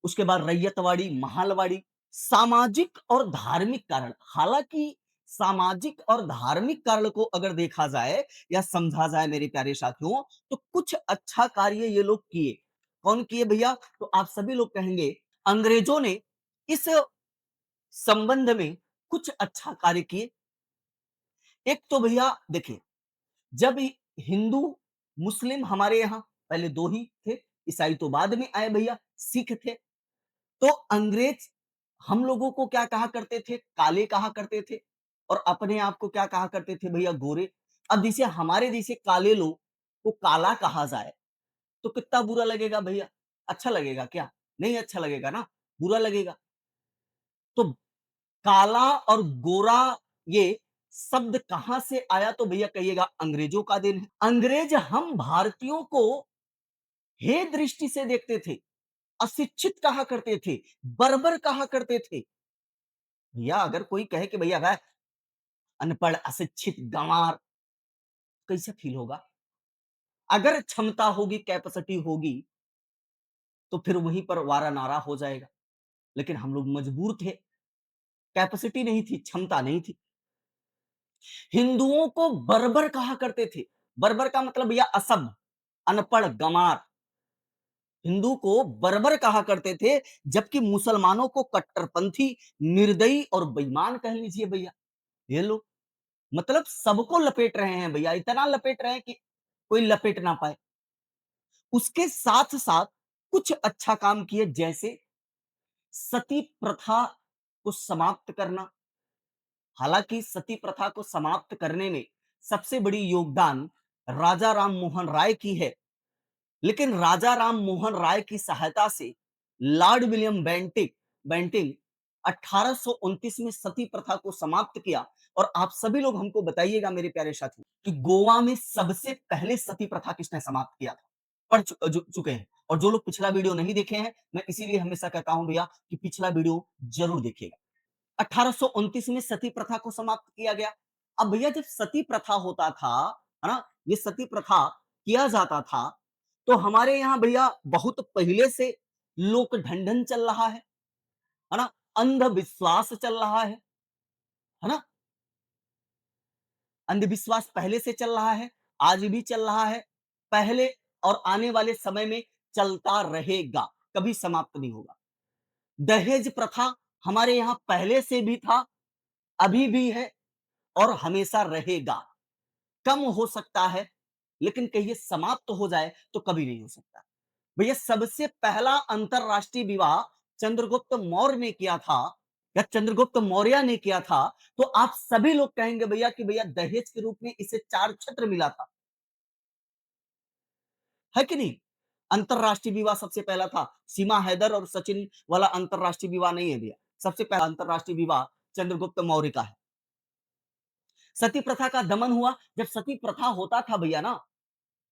Speaker 1: उसके बाद रैयतवाड़ी, महालवाड़ी। सामाजिक और धार्मिक कारण, हालांकि सामाजिक और धार्मिक कारण को अगर देखा जाए या समझा जाए मेरे प्यारे साथियों, तो कुछ अच्छा कार्य ये लोग किए। कौन किए भैया? तो आप सभी लोग कहेंगे अंग्रेजों ने इस संबंध में कुछ अच्छा कार्य किए। एक तो भैया देखिए, जब हिंदू मुस्लिम हमारे यहाँ पहले दो ही थे, ईसाई तो बाद में आए भैया, सिख थे। तो अंग्रेज हम लोगों को क्या कहा करते थे? काले कहा करते थे। और अपने आप को क्या कहा करते थे भैया? गोरे। अब जैसे हमारे जैसे काले लोग को काला कहा जाए तो कितना बुरा लगेगा भैया? अच्छा लगेगा क्या? नहीं अच्छा लगेगा ना, बुरा लगेगा। तो काला और गोरा ये शब्द कहां से आया? तो भैया कहिएगा अंग्रेजों का देन है। अंग्रेज हम भारतीयों को हे दृष्टि से देखते थे, अशिक्षित कहा करते थे, बर्बर कहा करते थे। भैया अगर कोई कहे कि भैया वह अनपढ़, अशिक्षित, गंवार, कैसे फील होगा? अगर क्षमता होगी, कैपेसिटी होगी, तो फिर वहीं पर वारा नारा हो जाएगा। लेकिन हम लोग मजबूर थे, कैपेसिटी नहीं थी, क्षमता नहीं थी। हिंदुओं को बर्बर कहा करते थे। बर्बर का मतलब भैया असभ्य, अनपढ़, गंवार। हिंदू को बर्बर कहा करते थे, जबकि मुसलमानों को कट्टरपंथी, निर्दयी और बेईमान कह लीजिए भैया। ये लोग मतलब सबको लपेट रहे हैं भैया, इतना लपेट रहे हैं कि कोई लपेट ना पाए। उसके साथ साथ कुछ अच्छा काम किए, जैसे सती प्रथा को समाप्त करना। हालांकि सती प्रथा को समाप्त करने में सबसे बड़ी योगदान राजा राम मोहन राय की है, लेकिन राजा राम मोहन राय की सहायता से लॉर्ड विलियम बेंटिंग बेंटिंग 1829 में सती प्रथा को समाप्त किया और आप सभी लोग हमको बताइएगा मेरे प्यारे साथियों कि गोवा में सबसे पहले सती प्रथा किसने समाप्त किया था? चुके हैं और जो लोग पिछला वीडियो नहीं देखे हैं, मैं इसीलिए हमेशा कहता हूं भैया कि पिछला वीडियो जरूर देखिएगा। 1829 में सती प्रथा को समाप्त किया गया। अब भैया जब सती प्रथा होता था, है ना? ये सती प्रथा किया जाता था, तो हमारे यहाँ भैया बहुत पहले से लोक ढंढन चल रहा है ना? अंधविश्वास चल रहा है ना? अंधविश्वास पहले से चल रहा है, आज भी चल रहा है, पहले और आने वाले समय में चलता रहेगा, कभी समाप्त नहीं होगा। दहेज प्रथा हमारे यहाँ पहले से भी था, अभी भी है और हमेशा रहेगा। कम हो सकता है, लेकिन कहिए समाप्त हो जाए तो कभी नहीं हो सकता। भैया सबसे पहला अंतरराष्ट्रीय विवाह चंद्रगुप्त मौर्य ने किया था या चंद्रगुप्त मौर्य ने किया था, तो आप सभी लोग कहेंगे भैया कि भैया दहेज के रूप में इसे 4 छत्र मिला था, है कि नहीं? अंतरराष्ट्रीय विवाह सबसे पहला था। सीमा हैदर और सचिन वाला अंतरराष्ट्रीय विवाह नहीं है भैया। सबसे पहला अंतरराष्ट्रीय विवाह चंद्रगुप्त मौर्य का है। सती प्रथा का दमन हुआ। जब सती प्रथा होता था भैया ना,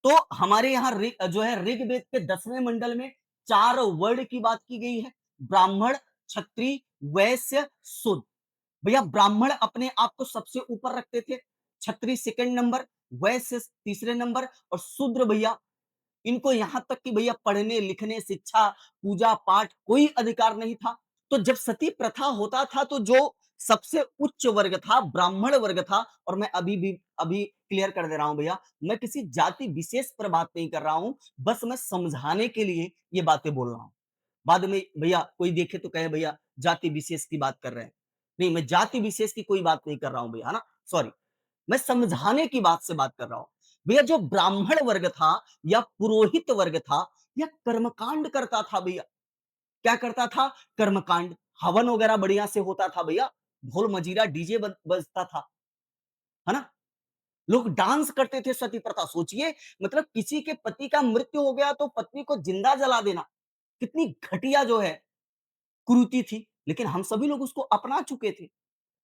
Speaker 1: तो हमारे यहाँ जो है ऋग्वेद के 10वें मंडल में 4 वर्ण की बात की गई है। ब्राह्मण, क्षत्रिय, वैश्य, शूद्र। भैया ब्राह्मण अपने आप को सबसे ऊपर रखते थे, क्षत्रिय सेकंड नंबर, वैश्य तीसरे नंबर और शूद्र भैया इनको यहां तक कि भैया पढ़ने लिखने शिक्षा पूजा पाठ कोई अधिकार नहीं था। तो जब सती प्रथा होता था तो जो सबसे उच्च वर्ग था ब्राह्मण वर्ग था। और मैं अभी क्लियर कर दे रहा हूं भैया, मैं किसी जाति विशेष पर बात नहीं कर रहा हूं, बस मैं समझाने के लिए ये बातें बोल रहा हूं। बाद में भैया कोई देखे तो कहे भैया जाति विशेष की बात कर रहे हैं। नहीं, मैं जाति विशेष की कोई बात नहीं कर रहा हूं भैया, है ना? सॉरी, मैं समझाने की बात से बात कर रहा हूं। भैया जो ब्राह्मण वर्ग था या पुरोहित वर्ग था या कर्मकांड करता था भैया। क्या करता था? कर्मकांड। हवन वगैरह बढ़िया से होता था भैया, ढोल मजीरा डीजे बजता था, है ना? लोग डांस करते थे। सती प्रथा सोचिए, मतलब किसी के पति का मृत्यु हो गया तो पत्नी को जिंदा जला देना कितनी घटिया जो है कुरीति थी, लेकिन हम सभी लोग उसको अपना चुके थे,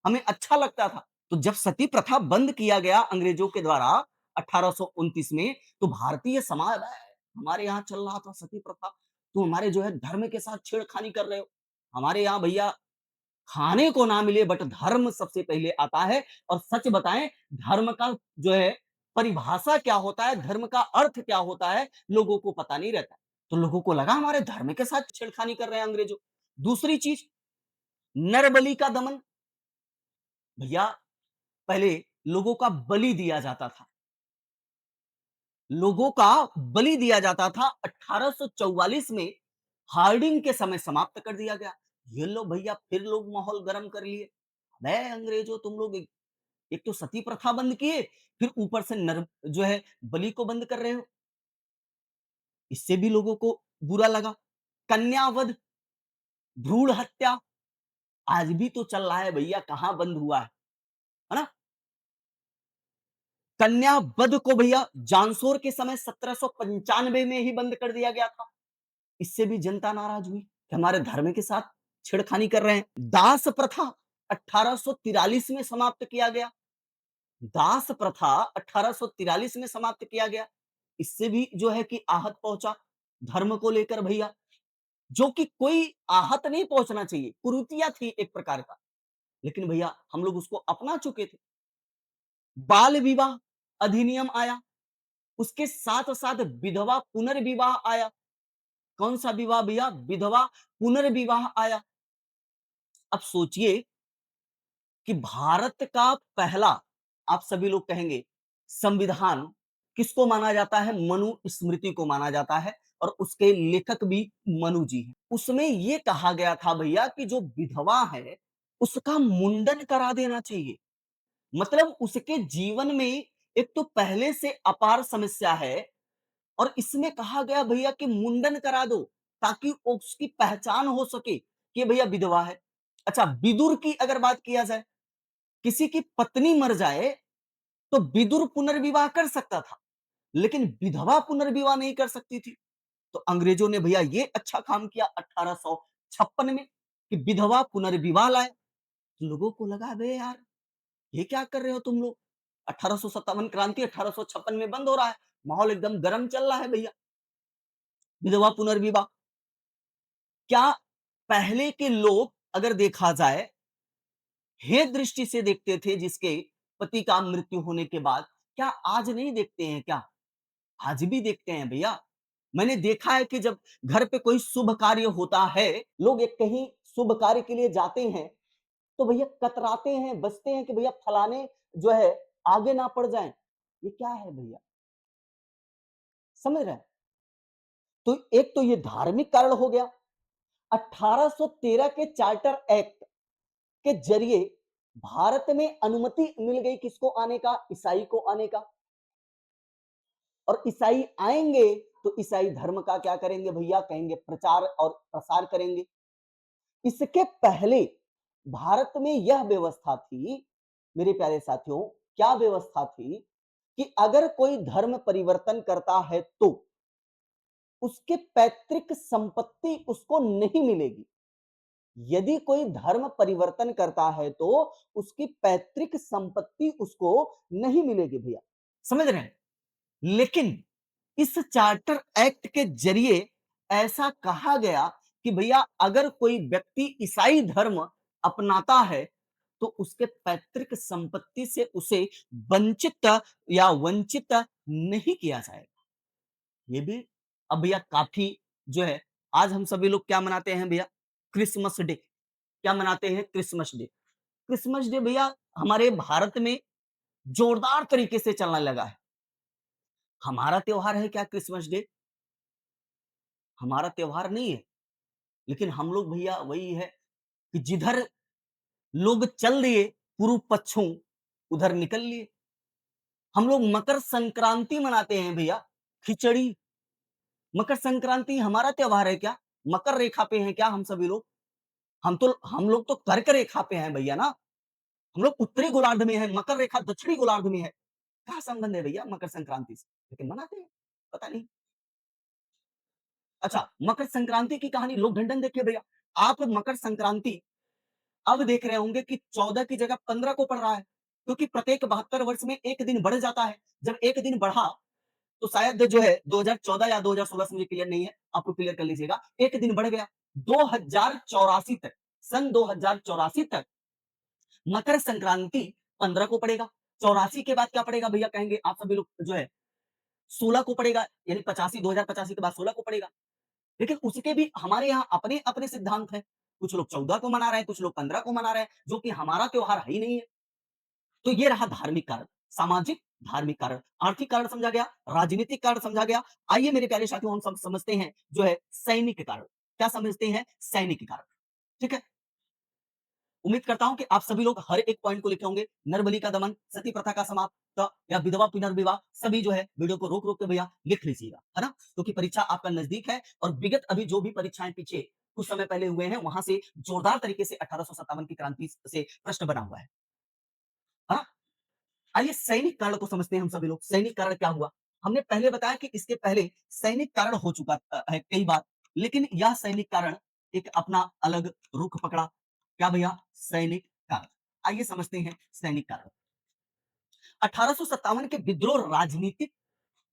Speaker 1: हमें अच्छा लगता था। तो जब सती प्रथा बंद किया गया अंग्रेजों के द्वारा 1829 में, तो भारतीय समाज हमारे यहाँ चल रहा था सती प्रथा, तो हमारे जो है धर्म के साथ छेड़खानी कर रहे हो। हमारे यहाँ भैया खाने को ना मिले बट धर्म सबसे पहले आता है। और सच बताएं, धर्म का जो है परिभाषा क्या होता है, धर्म का अर्थ क्या होता है, लोगों को पता नहीं रहता। तो लोगों को लगा हमारे धर्म के साथ छेड़खानी कर रहे हैं अंग्रेजों। दूसरी चीज, नरबली का दमन। भैया पहले लोगों का बलि दिया जाता था, लोगों का बलि दिया जाता था। 1844 में हार्डिंग के समय समाप्त कर दिया गया। ये लो भैया फिर लोग माहौल गर्म कर लिए। अबे अंग्रेजों, तुम लोग एक तो सती प्रथा बंद किए, फिर ऊपर से नर जो है बलि को बंद कर रहे हो। इससे भी लोगों को बुरा लगा। कन्यावध, भ्रूण हत्या आज भी तो चल रहा है भैया, कहां बंद हुआ है ना? कन्या वध को भैया जांसोर के समय 1795 में ही बंद कर दिया गया था। इससे भी जनता नाराज हुई कि हमारे धर्म के साथ छेड़खानी कर रहे हैं। दास प्रथा 1843 में समाप्त किया गया। दास प्रथा 1843 में समाप्त किया गया। इससे भी जो है कि आहत पहुंचा धर्म को लेकर भैया, जो कि कोई आहत नहीं पहुंचना चाहिए, कुरीतियां थी एक प्रकार का, लेकिन भैया हम लोग उसको अपना चुके थे। बाल विवाह अधिनियम आया, उसके साथ साथ विधवा पुनर्विवाह आया। कौन सा विवाह भैया? विधवा पुनर्विवाह आया। अब सोचिए कि भारत का पहला, आप सभी लोग कहेंगे, संविधान किसको माना जाता है? मनु स्मृति को माना जाता है और उसके लेखक भी मनु जी हैं। उसमें यह कहा गया था भैया कि जो विधवा है उसका मुंडन करा देना चाहिए। मतलब उसके जीवन में एक तो पहले से अपार समस्या है और इसमें कहा गया भैया कि मुंडन करा दो ताकि उसकी पहचान हो सके कि भैया विधवा है। अच्छा, विदुर की अगर बात किया जाए, किसी की पत्नी मर जाए तो विदुर पुनर्विवाह कर सकता था, लेकिन विधवा पुनर्विवाह नहीं कर सकती थी। तो अंग्रेजों ने भैया ये अच्छा काम किया 1856 में। कि विधवा पुनर्विवाह लाए। लोगों को लगा बे यार, ये क्या कर रहे हो तुम लोग? 1857 क्रांति 1856 में बंद हो रहा है। माहौल एकदम गर्म चल रहा है भैया। विधवा पुनर्विवाह, क्या पहले के लोग अगर देखा जाए हे दृष्टि से देखते थे जिसके पति का मृत्यु होने के बाद, क्या आज नहीं देखते हैं क्या? आज भी देखते हैं भैया। मैंने देखा है कि जब घर पे कोई शुभ कार्य होता है, लोग एक कहीं शुभ कार्य के लिए जाते हैं, तो भैया कतराते हैं, बचते हैं कि भैया फलाने जो है आगे ना पड़ जाएं। ये क्या है भैया? समझ रहे हैं? तो एक तो ये धार्मिक कारण हो गया। 1813 के चार्टर एक्ट के जरिए भारत में अनुमति मिल गई किसको आने का? ईसाई को आने का। और ईसाई आएंगे तो ईसाई धर्म का क्या करेंगे भैया? कहेंगे प्रचार और प्रसार करेंगे। इसके पहले भारत में यह व्यवस्था थी मेरे प्यारे साथियों, क्या व्यवस्था थी कि अगर कोई धर्म परिवर्तन करता है तो उसके पैतृक संपत्ति उसको नहीं मिलेगी। यदि कोई धर्म परिवर्तन करता है तो उसकी पैतृक संपत्ति उसको नहीं मिलेगी भैया। समझ रहे हैं? लेकिन इस चार्टर एक्ट के जरिए ऐसा कहा गया कि भैया अगर कोई व्यक्ति ईसाई धर्म अपनाता है तो उसके पैतृक संपत्ति से उसे वंचित या वंचित नहीं किया जाएगा। ये भी अब भैया काफी जो है, आज हम सभी लोग क्या मनाते हैं भैया? Christmas day. क्या मनाते हैं? Christmas day. क्रिसमस डे भैया हमारे भारत में जोरदार तरीके से चलने लगा है। हमारा त्योहार है क्या क्रिसमस डे? हमारा त्योहार नहीं है। लेकिन हम लोग भैया वही है कि जिधर लोग चल दिए पूर्व पच्छों, उधर निकल लिए। हम लोग मकर संक्रांति मनाते हैं भैया। खिचड़ी। मकर संक्रांति हमारा त्योहार है क्या? मकर रेखा पे हैं क्या हम सभी लोग? हम लोग तो कर्क रेखा पे हैं भैया ना। हम लोग उत्तरी गोलार्ध में है, मकर रेखा दक्षिणी गोलार्ध में है। क्या संबंध है भैया मकर संक्रांति से? लेकिन मनाते हैं, पता नहीं। अच्छा, मकर संक्रांति की कहानी लोक ढंढन देखिए भैया। आप मकर संक्रांति अब देख रहे होंगे कि 14 की जगह 15 को पड़ रहा है, क्योंकि प्रत्येक 72 वर्ष में एक दिन बढ़ जाता है। जब एक दिन बढ़ा तो शायद जो है 2014 या 2016 से मुझे क्लियर नहीं है, आपको क्लियर कर लीजिएगा। एक दिन बढ़ गया 2084 तक, सन 2084 तक मकर संक्रांति 15 को पड़ेगा। 84 के बाद क्या पड़ेगा भैया? कहेंगे आप सभी लोग जो है 16 को पड़ेगा, यानी 85 2085 के बाद 16 को पड़ेगा। लेकिन उसके भी हमारे यहाँ अपने अपने सिद्धांत हैं। कुछ लोग 14 को मना रहे हैं, कुछ लोग 15 को मना रहे हैं, जो कि हमारा त्योहार है ही नहीं है। तो ये रहा धार्मिक कारण, सामाजिक धार्मिक कारण, आर्थिक कारण समझा गया, राजनीतिक कारण समझा गया। आइए मेरे प्यारे साथियों हम सब समझते हैं जो है सैनिक कारण। क्या समझते हैं? सैनिक कारण। ठीक है? उम्मीद करता हूं कि आप सभी लोग हर एक पॉइंट को लिखे होंगे। नरबलि का दमन, सती प्रथा का समाप्त या विधवा पुनर्विवाह, सभी जो है वीडियो को रोक रोक के भैया लिख लीजिएगा, है ना? क्योंकि परीक्षा आपका नजदीक है और विगत अभी जो भी परीक्षाएं पीछे कुछ समय पहले हुए हैं वहां से जोरदार तरीके से 1857 की क्रांति से प्रश्न बना हुआ है। हाँ? आइए सैनिक कारण को समझते हैं हम सभी लोग। सैनिक कारण क्या हुआ? हमने पहले बताया कि इसके पहले सैनिक कारण हो चुका है कई बार, लेकिन यह सैनिक कारण एक अपना अलग रुख पकड़ा। क्या भैया? सैनिक कारण। आइए समझते हैं सैनिक कारण। 1857 के विद्रोह राजनीतिक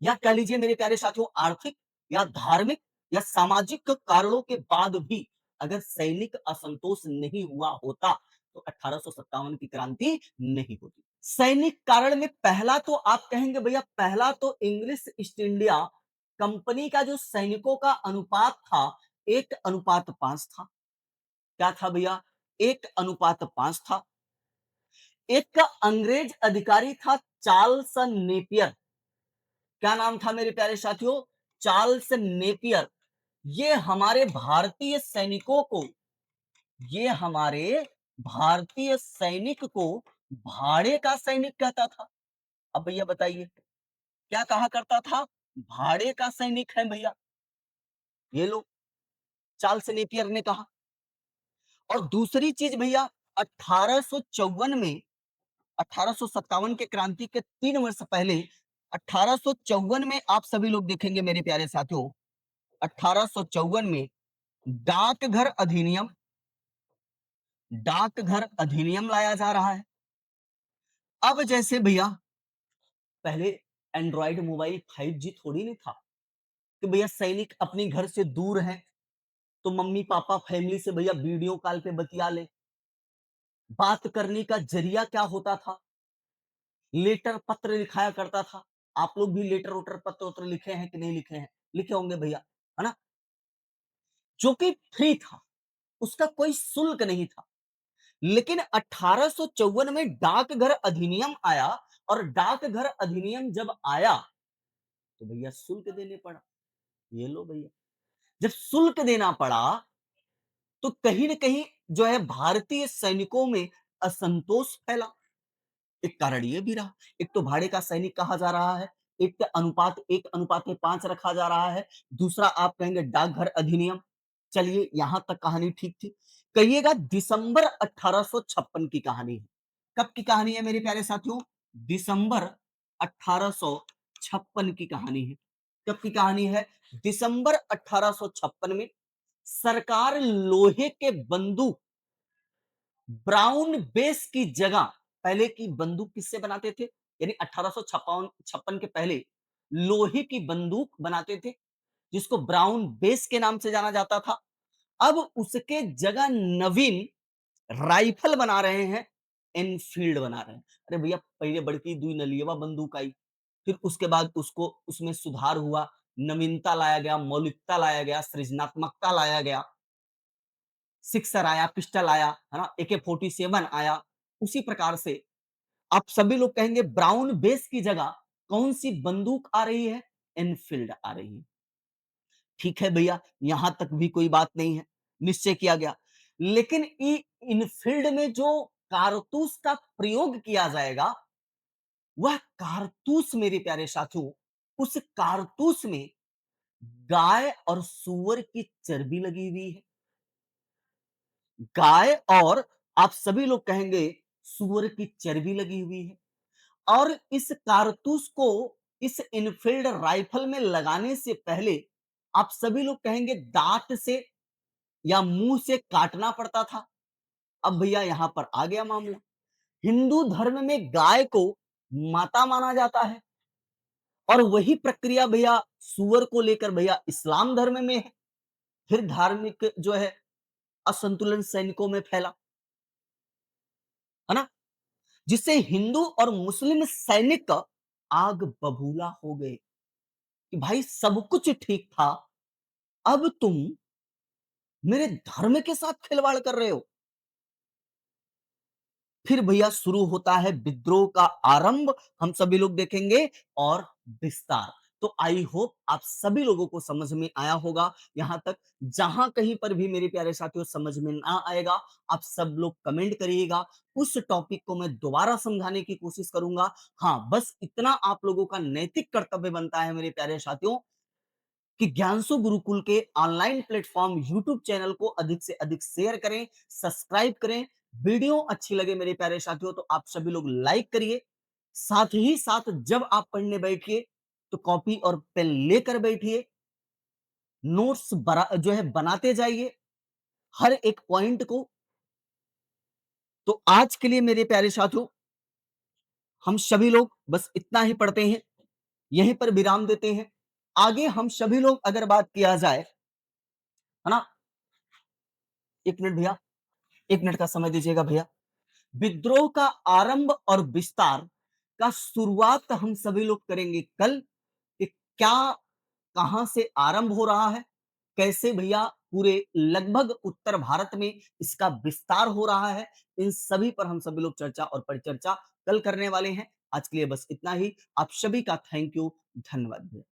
Speaker 1: या कह लीजिए मेरे प्यारे साथियों आर्थिक या धार्मिक या सामाजिक कारणों के बाद भी अगर सैनिक असंतोष नहीं हुआ होता तो 1857 की क्रांति नहीं होती। सैनिक कारण में पहला तो आप कहेंगे भैया, पहला तो इंग्लिश ईस्ट इंडिया कंपनी का जो सैनिकों का अनुपात था 1:5 था। क्या था भैया? 1:5 था। एक का अंग्रेज अधिकारी था चार्ल्स नेपियर। क्या नाम था मेरे प्यारे साथियों? Charles Napier. ये हमारे भारतीय सैनिकों को, ये हमारे भारतीय सैनिक को भाड़े का सैनिक कहता था। अब भैया बताइए क्या कहा करता था? भाड़े का सैनिक है भैया। ये लो, चार्ल्स नेपियर ने कहा। और दूसरी चीज भैया 1854 में, 1857 के क्रांति के 3 वर्ष पहले 1854 में आप सभी लोग देखेंगे मेरे प्यारे साथियों, 1854 में डाकघर अधिनियम डाकघर अधिनियम लाया जा रहा है। अब जैसे भैया पहले एंड्रॉइड मोबाइल 5G थोड़ी नहीं था कि भैया सैनिक अपने घर से दूर हैं तो मम्मी पापा फैमिली से भैया वीडियो कॉल पे बतिया ले। बात करने का जरिया क्या होता था? लेटर पत्र लिखाया करता था। आप लोग भी लेटर वोटर पत्र वत्र लिखे हैं कि नहीं लिखे हैं? लिखे होंगे भैया, है ना? जो कि फ्री था, उसका कोई शुल्क नहीं था। लेकिन 1854 में डाकघर अधिनियम आया और डाकघर अधिनियम जब आया तो भैया शुल्क देने पड़ा। ये लो भैया, जब शुल्क देना पड़ा तो कहीं न कहीं जो है भारतीय सैनिकों में असंतोष फैला। एक कारण ये भी रहा, एक तो भाड़े का सैनिक कहा जा रहा है, एक का अनुपात 1:5 रखा जा रहा है, दूसरा आप कहेंगे डाकघर अधिनियम। चलिए यहां तक कहानी ठीक थी। कहिएगा दिसंबर 1856 की कहानी है। कब की कहानी है मेरे प्यारे साथियों? दिसंबर 1856 की कहानी है। कब की कहानी है? दिसंबर 1856 में सरकार लोहे के बंदूक ब्राउन बेस की जगह पहले की बंदूक किससे बनाते थे? यानी 1856 के पहले लोहे की बंदूक बनाते थे जिसको ब्राउन बेस के नाम से जाना जाता था। अब उसके जगह नवीन राइफल बना रहे हैं, एनफील्ड बना रहे हैं। अरे भैया पहले बड़की दुई नलियवा बंदूक आई, फिर उसके बाद उसको उसमें सुधार हुआ, नवीनता लाया गया, मौलिकता लाया गया, सृजनात्मकता लाया गया। सिक्सर आया, पिस्टल आया, है ना? AK-47 आया। उसी प्रकार से आप सभी लोग कहेंगे ब्राउन बेस की जगह कौन सी बंदूक आ रही है? एनफील्ड आ रही है। ठीक है भैया, यहां तक भी कोई बात नहीं है, निश्चय किया गया। लेकिन इनफील्ड में जो कारतूस का प्रयोग किया जाएगा, वह कारतूस मेरे प्यारे साथियों, उस कारतूस में गाय और सूअर की चर्बी लगी हुई है। गाय और आप सभी लोग कहेंगे सूअर की चर्बी लगी हुई है और इस कारतूस को इस इनफील्ड राइफल में लगाने से पहले आप सभी लोग कहेंगे दांत से या मुंह से काटना पड़ता था। अब भैया यहां पर आ गया मामला। हिंदू धर्म में गाय को माता माना जाता है और वही प्रक्रिया भैया सुअर को लेकर भैया इस्लाम धर्म में है। फिर धार्मिक जो है असंतुलन सैनिकों में फैला, है ना? जिससे हिंदू और मुस्लिम सैनिक आग बबूला हो गए कि भाई सब कुछ ठीक था, अब तुम मेरे धर्म के साथ खिलवाड़ कर रहे हो। फिर भैया शुरू होता है विद्रोह का आरंभ, हम सभी लोग देखेंगे और विस्तार। तो आई होप आप सभी लोगों को समझ में आया होगा यहां तक। जहां कहीं पर भी मेरे प्यारे साथियों समझ में ना आएगा, आप सब लोग कमेंट करिएगा, उस टॉपिक को मैं दोबारा समझाने की कोशिश करूंगा। हाँ, बस इतना आप लोगों का नैतिक कर्तव्य बनता है मेरे प्यारे साथियों कि ज्ञानसु गुरुकुल के ऑनलाइन प्लेटफॉर्म यूट्यूब चैनल को अधिक से अधिक शेयर करें, सब्सक्राइब करें। वीडियो अच्छी लगे मेरे प्यारे साथियों तो आप सभी लोग लाइक करिए। साथ ही साथ जब आप पढ़ने बैठिए तो कॉपी और पेन लेकर बैठिए, नोट्स जो है बनाते जाइए हर एक पॉइंट को। तो आज के लिए मेरे प्यारे साथियों हम सभी लोग बस इतना ही पढ़ते हैं, यहीं पर विराम देते हैं। आगे हम सभी लोग अगर बात किया जाए, है ना? 1 मिनट भैया, 1 मिनट का समय दीजिएगा भैया। विद्रोह का आरंभ और विस्तार का शुरुआत हम सभी लोग करेंगे कल कि क्या कहां से आरंभ हो रहा है, कैसे भैया पूरे लगभग उत्तर भारत में इसका विस्तार हो रहा है। इन सभी पर हम सभी लोग चर्चा और परिचर्चा कल करने वाले हैं। आज के लिए बस इतना ही। आप सभी का थैंक यू, धन्यवाद भैया।